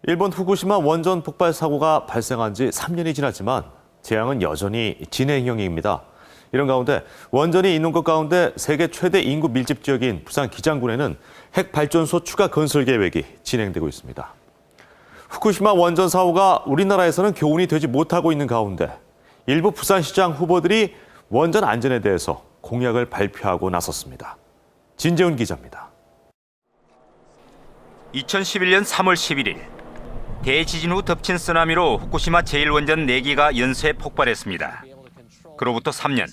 일본 후쿠시마 원전 폭발 사고가 발생한 지 3년이 지났지만 재앙은 여전히 진행형입니다. 이런 가운데 원전이 있는 곳 가운데 세계 최대 인구 밀집 지역인 부산 기장군에는 핵발전소 추가 건설 계획이 진행되고 있습니다. 후쿠시마 원전 사고가 우리나라에서는 교훈이 되지 못하고 있는 가운데 일부 부산시장 후보들이 원전 안전에 대해서 공약을 발표하고 나섰습니다. 진재훈 기자입니다. 2011년 3월 11일 대지진 후 덮친 쓰나미로 후쿠시마 제1원전 4기가 연쇄 폭발했습니다. 그로부터 3년,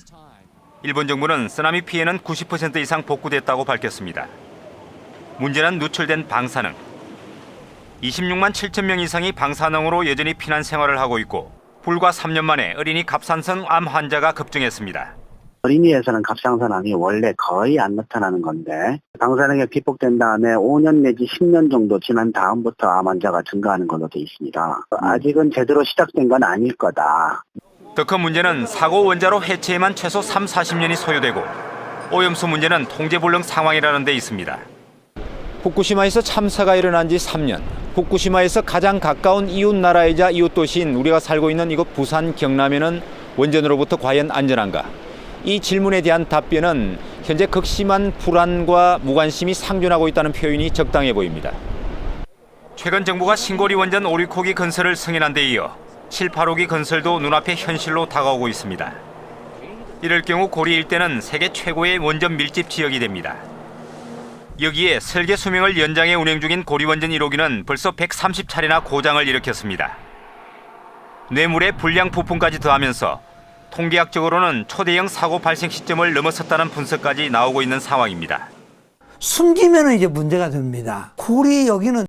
일본 정부는 쓰나미 피해는 90% 이상 복구됐다고 밝혔습니다. 문제는 누출된 방사능. 26만 7천 명 이상이 방사능으로 여전히 피난 생활을 하고 있고 불과 3년 만에 어린이 갑상선 암 환자가 급증했습니다. 어린이에서는 갑상선암이 원래 거의 안 나타나는 건데 방사능에 피폭된 다음에 5년 내지 10년 정도 지난 다음부터 암 환자가 증가하는 걸로 돼 있습니다. 아직은 제대로 시작된 건 아닐 거다. 더 큰 문제는 사고 원자로 해체에만 최소 3, 40년이 소요되고 오염수 문제는 통제불능 상황이라는 데 있습니다. 후쿠시마에서 참사가 일어난 지 3년. 후쿠시마에서 가장 가까운 이웃 나라이자 이웃 도시인 우리가 살고 있는 이곳 부산 경남에는 원전으로부터 과연 안전한가? 이 질문에 대한 답변은 현재 극심한 불안과 무관심이 상존하고 있다는 표현이 적당해 보입니다. 최근 정부가 신고리 원전 오리코기 건설을 승인한 데 이어 7, 8호기 건설도 눈앞에 현실로 다가오고 있습니다. 이럴 경우 고리 일대는 세계 최고의 원전 밀집 지역이 됩니다. 여기에 설계 수명을 연장해 운행 중인 고리 원전 1호기는 벌써 130차례나 고장을 일으켰습니다. 뇌물에 불량 부품까지 더하면서 통계학적으로는 초대형 사고 발생 시점을 넘어섰다는 분석까지 나오고 있는 상황입니다. 숨기면 이제 문제가 됩니다. 고리 여기는